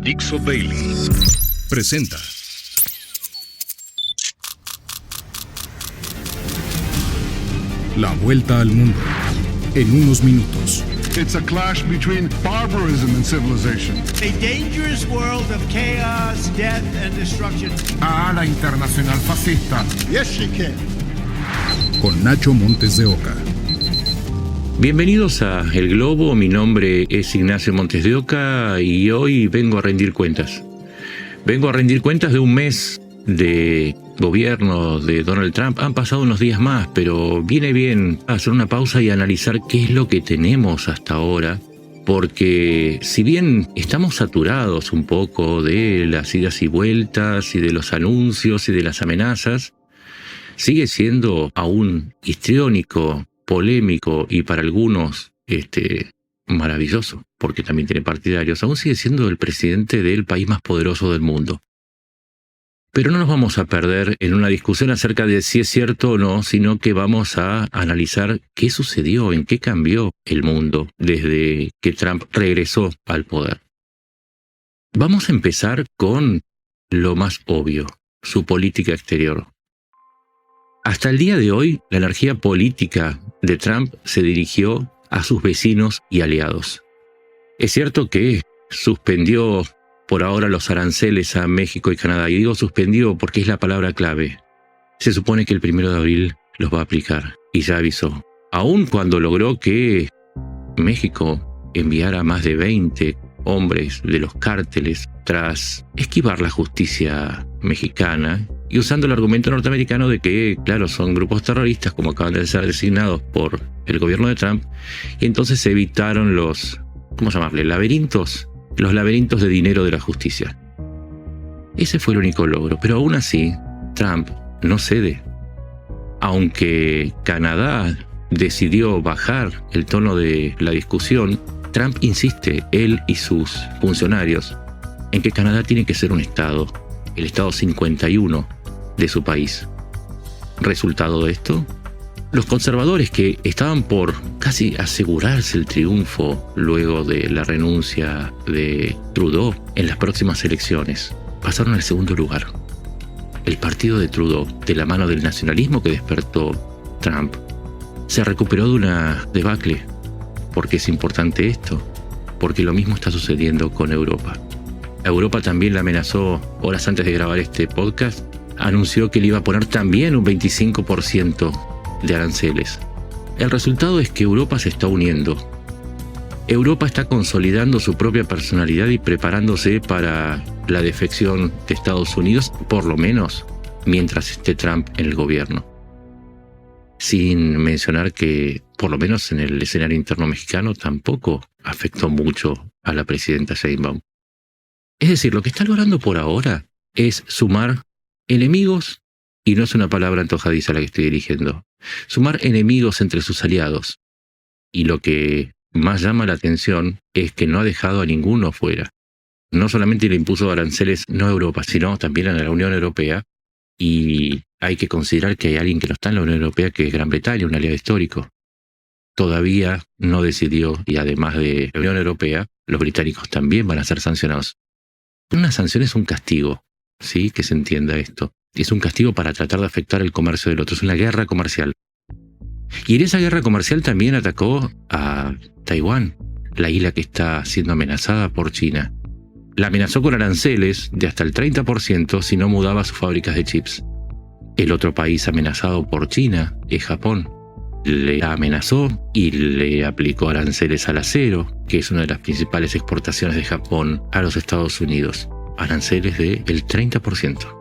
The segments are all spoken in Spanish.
Dixo Bailey presenta La Vuelta al Mundo en unos minutos. It's a clash between barbarism and civilization. A dangerous world of chaos, death and destruction. La internacional fascista. Yes, she can. Con Nacho Montes de Oca. Bienvenidos a El Globo, mi nombre es Ignacio Montes de Oca y hoy vengo a rendir cuentas. Vengo a rendir cuentas de un mes de gobierno de Donald Trump. Han pasado unos días más, pero viene bien hacer una pausa y analizar qué es lo que tenemos hasta ahora, porque si bien estamos saturados un poco de las idas y vueltas y de los anuncios y de las amenazas, sigue siendo aún histriónico, polémico y para algunos maravilloso, porque también tiene partidarios. Aún sigue siendo el presidente del país más poderoso del mundo. Pero no nos vamos a perder en una discusión acerca de si es cierto o no, sino que vamos a analizar qué sucedió, en qué cambió el mundo desde que Trump regresó al poder. Vamos a empezar con lo más obvio, su política exterior. Hasta el día de hoy, la energía política de Trump se dirigió a sus vecinos y aliados. Es cierto que suspendió por ahora los aranceles a México y Canadá, y digo suspendió porque es la palabra clave. Se supone que el 1 de abril los va a aplicar, y ya avisó. Aun cuando logró que México enviara más de 20 hombres de los cárteles tras esquivar la justicia mexicana, y usando el argumento norteamericano de que, claro, son grupos terroristas como acaban de ser designados por el gobierno de Trump, y entonces se evitaron los, ¿cómo llamarle?, laberintos, los laberintos de dinero de la justicia. Ese fue el único logro, pero aún así, Trump no cede. Aunque Canadá decidió bajar el tono de la discusión, Trump insiste, él y sus funcionarios, en que Canadá tiene que ser un estado, el estado 51 de su país. Resultado de esto, los conservadores que estaban por casi asegurarse el triunfo luego de la renuncia de Trudeau en las próximas elecciones, pasaron al segundo lugar. El partido de Trudeau, de la mano del nacionalismo que despertó Trump, se recuperó de una debacle. ¿Por qué es importante esto? Porque lo mismo está sucediendo con Europa. Europa también la amenazó horas antes de grabar este podcast. Anunció que le iba a poner también un 25% de aranceles. El resultado es que Europa se está uniendo. Europa está consolidando su propia personalidad y preparándose para la defección de Estados Unidos, por lo menos mientras esté Trump en el gobierno. Sin mencionar que, por lo menos en el escenario interno mexicano, tampoco afectó mucho a la presidenta Sheinbaum. Es decir, lo que está logrando por ahora es sumar enemigos, y no es una palabra antojadiza la que estoy dirigiendo, sumar enemigos entre sus aliados. Y lo que más llama la atención es que no ha dejado a ninguno fuera. No solamente le impuso aranceles no a Europa, sino también a la Unión Europea, y hay que considerar que hay alguien que no está en la Unión Europea, que es Gran Bretaña, un aliado histórico. Todavía no decidió, y además de la Unión Europea, los británicos también van a ser sancionados. Una sanción es un castigo, ¿sí? Que se entienda esto. Es un castigo para tratar de afectar el comercio del otro. Es una guerra comercial. Y en esa guerra comercial también atacó a Taiwán, la isla que está siendo amenazada por China. La amenazó con aranceles de hasta el 30% si no mudaba sus fábricas de chips. El otro país amenazado por China es Japón. Le amenazó y le aplicó aranceles al acero, que es una de las principales exportaciones de Japón a los Estados Unidos. Aranceles del 30%.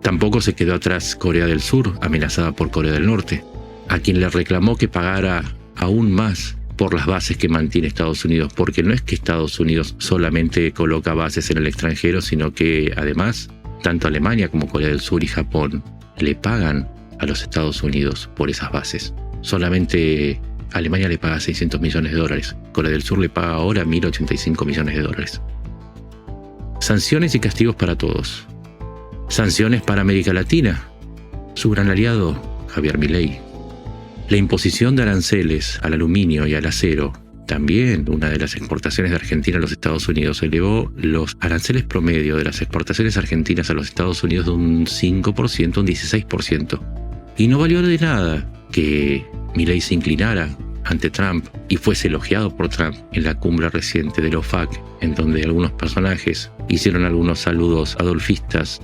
Tampoco se quedó atrás Corea del Sur, amenazada por Corea del Norte, a quien le reclamó que pagara aún más por las bases que mantiene Estados Unidos, porque no es que Estados Unidos solamente coloca bases en el extranjero, sino que además, tanto Alemania como Corea del Sur y Japón le pagan a los Estados Unidos por esas bases. Solamente Alemania le paga $600 millones, Corea del Sur le paga ahora $1.085 millones. Sanciones y castigos para todos. Sanciones para América Latina. Su gran aliado, Javier Milei. La imposición de aranceles al aluminio y al acero también una de las exportaciones de Argentina a los Estados Unidos, elevó los aranceles promedio de las exportaciones argentinas a los Estados Unidos de un 5% a un 16%. Y no valió de nada que Milei se inclinara ante Trump y fuese elogiado por Trump en la cumbre reciente de la OFAC, en donde algunos personajes hicieron algunos saludos adolfistas.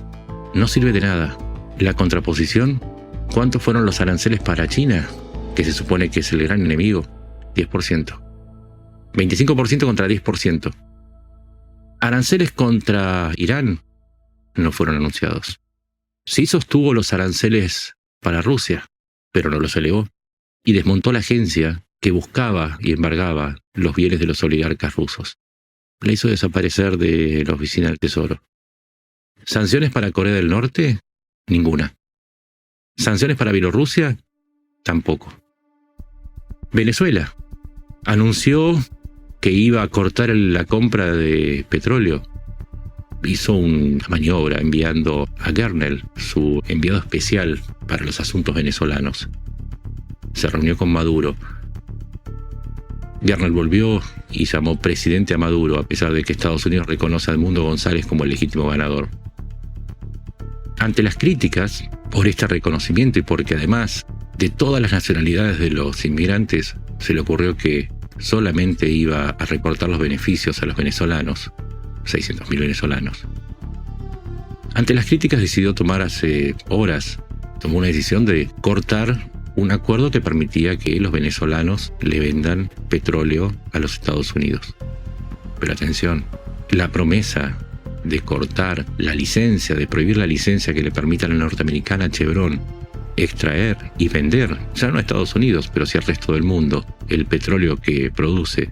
No sirve de nada. La contraposición, ¿cuántos fueron los aranceles para China, que se supone que es el gran enemigo? 10%. 25% contra 10%. Aranceles contra Irán no fueron anunciados. Sí sostuvo los aranceles para Rusia, pero no los elevó. Y desmontó la agencia que buscaba y embargaba los bienes de los oligarcas rusos. La hizo desaparecer de la oficina del Tesoro. ¿Sanciones para Corea del Norte? Ninguna. ¿Sanciones para Bielorrusia? Tampoco. Venezuela anunció que iba a cortar la compra de petróleo. Hizo una maniobra enviando a Gernel, su enviado especial para los asuntos venezolanos. Se reunió con Maduro. Gernel volvió y llamó presidente a Maduro, a pesar de que Estados Unidos reconoce a Edmundo González como el legítimo ganador. Ante las críticas por este reconocimiento y porque además de todas las nacionalidades de los inmigrantes se le ocurrió que solamente iba a recortar los beneficios a los venezolanos, 600.000 venezolanos. Ante las críticas decidió tomar hace horas, tomó una decisión de cortar un acuerdo que permitía que los venezolanos le vendan petróleo a los Estados Unidos. Pero atención, la promesa de cortar la licencia, de prohibir la licencia que le permita a la norteamericana Chevron extraer y vender, ya no a Estados Unidos, pero sí al resto del mundo, el petróleo que produce,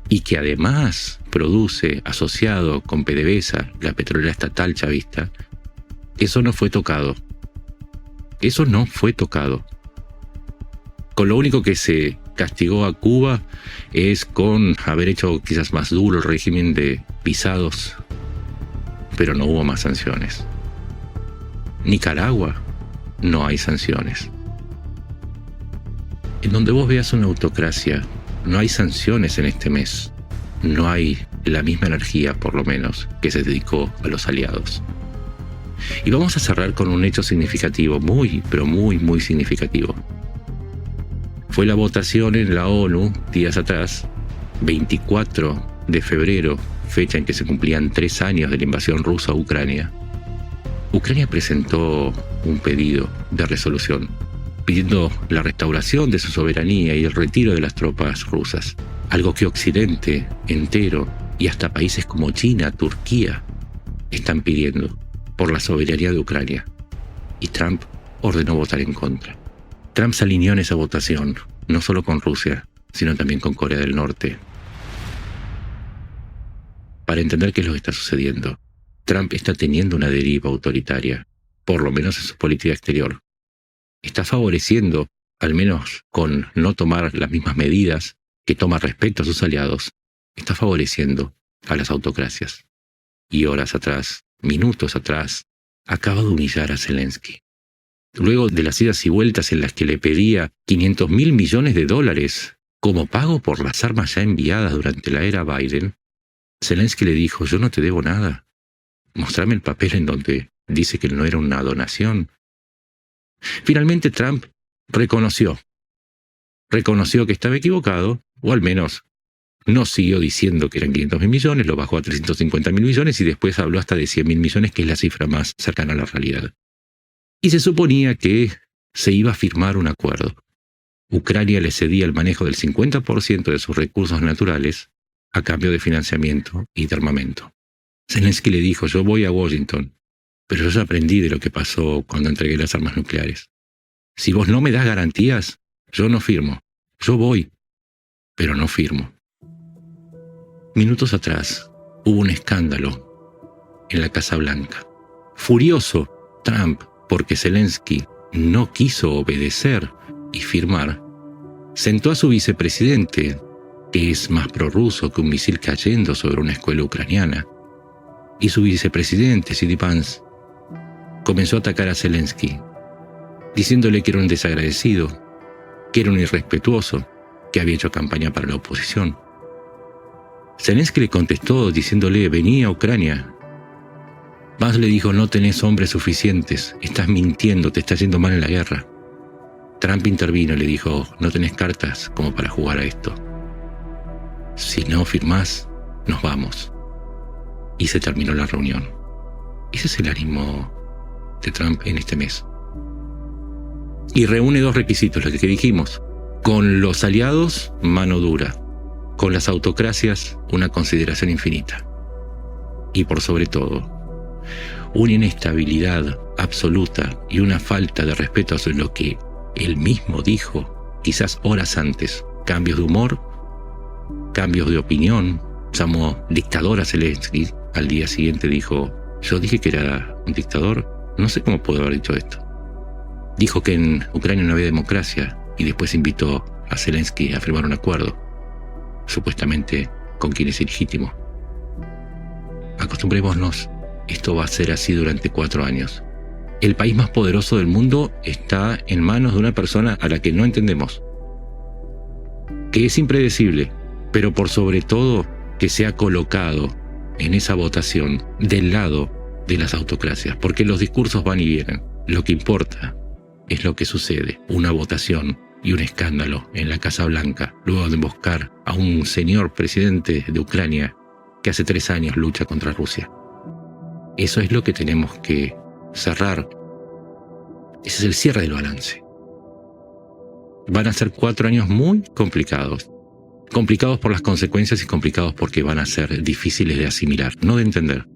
y que además produce asociado con PDVSA, la petrolera estatal chavista, eso no fue tocado. Eso no fue tocado. Con lo único que se castigó a Cuba es con haber hecho quizás más duro el régimen de visados, pero no hubo más sanciones. Nicaragua, no hay sanciones. En donde vos veas una autocracia, no hay sanciones en este mes. No hay la misma energía, por lo menos, que se dedicó a los aliados. Y vamos a cerrar con un hecho significativo, muy, pero muy, muy significativo. Fue la votación en la ONU, días atrás, 24 de febrero, fecha en que se cumplían 3 años de la invasión rusa a Ucrania. Ucrania presentó un pedido de resolución, pidiendo la restauración de su soberanía y el retiro de las tropas rusas, algo que Occidente entero y hasta países como China, Turquía, están pidiendo por la soberanía de Ucrania. Y Trump ordenó votar en contra. Trump se alineó en esa votación, no solo con Rusia, sino también con Corea del Norte. Para entender qué es lo que está sucediendo, Trump está teniendo una deriva autoritaria, por lo menos en su política exterior. Está favoreciendo, al menos con no tomar las mismas medidas que toma respecto a sus aliados, está favoreciendo a las autocracias. Y horas atrás, minutos atrás, acaba de humillar a Zelensky. Luego de las idas y vueltas en las que le pedía $500 mil millones como pago por las armas ya enviadas durante la era Biden, Zelensky le dijo: yo no te debo nada. Mostrame el papel en donde dice que no era una donación. Finalmente Trump reconoció que estaba equivocado, o al menos no siguió diciendo que eran 500 mil millones, lo bajó a 350 mil millones y después habló hasta de 100 mil millones, que es la cifra más cercana a la realidad. Y se suponía que se iba a firmar un acuerdo. Ucrania le cedía el manejo del 50% de sus recursos naturales a cambio de financiamiento y de armamento. Zelensky le dijo: yo voy a Washington, pero yo ya aprendí de lo que pasó cuando entregué las armas nucleares. Si vos no me das garantías, yo no firmo. Yo voy, pero no firmo. Minutos atrás hubo un escándalo en la Casa Blanca. Furioso Trump porque Zelensky no quiso obedecer y firmar, sentó a su vicepresidente, que es más prorruso que un misil cayendo sobre una escuela ucraniana, y su vicepresidente, J.D. Vance, comenzó a atacar a Zelensky, diciéndole que era un desagradecido, que era un irrespetuoso, que había hecho campaña para la oposición. Zelensky le contestó diciéndole: vení a Ucrania. Vance le dijo: no tenés hombres suficientes, estás mintiendo, te está yendo mal en la guerra. Trump intervino y le dijo: no tenés cartas como para jugar a esto. Si no firmás, nos vamos. Y se terminó la reunión. Ese es el ánimo de Trump en este mes. Y reúne dos requisitos, lo que dijimos. Con los aliados, mano dura. Con las autocracias, una consideración infinita. Y por sobre todo, una inestabilidad absoluta y una falta de respeto hacia lo que él mismo dijo, quizás horas antes. Cambios de humor, cambios de opinión. Llamó dictador a Zelensky. Al día siguiente dijo: yo dije que era un dictador. No sé cómo puedo haber dicho esto. Dijo que en Ucrania no había democracia y después invitó a Zelensky a firmar un acuerdo, supuestamente con quien es ilegítimo. Acostumbrémonos, esto va a ser así durante 4 años. El país más poderoso del mundo está en manos de una persona a la que no entendemos, que es impredecible, pero por sobre todo que se ha colocado en esa votación del lado de las autocracias, porque los discursos van y vienen. Lo que importa es lo que sucede, una votación y un escándalo en la Casa Blanca, luego de emboscar a un señor presidente de Ucrania que hace 3 años lucha contra Rusia. Eso es lo que tenemos que cerrar. Ese es el cierre del balance. Van a ser 4 años muy complicados. Complicados por las consecuencias y complicados porque van a ser difíciles de asimilar, no de entender.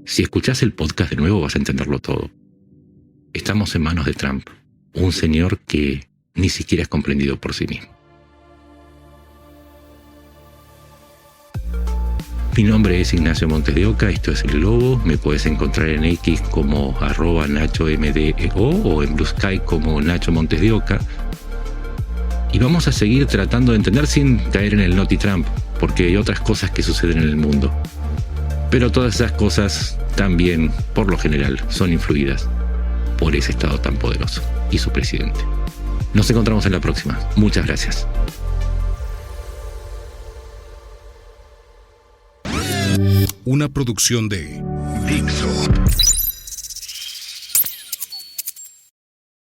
Si escuchás el podcast de nuevo vas a entenderlo todo. Estamos en manos de Trump, un señor que ni siquiera es comprendido por sí mismo. Mi nombre es Ignacio Montes de Oca, esto es El Globo. Me puedes encontrar en X como @NachoMDEO o en Blue Sky como Nacho Montes de Oca. Y vamos a seguir tratando de entender sin caer en el Noti Trump, porque hay otras cosas que suceden en el mundo. Pero todas esas cosas también, por lo general, son influidas por ese Estado tan poderoso y su presidente. Nos encontramos en la próxima. Muchas gracias. Una producción de Dixo.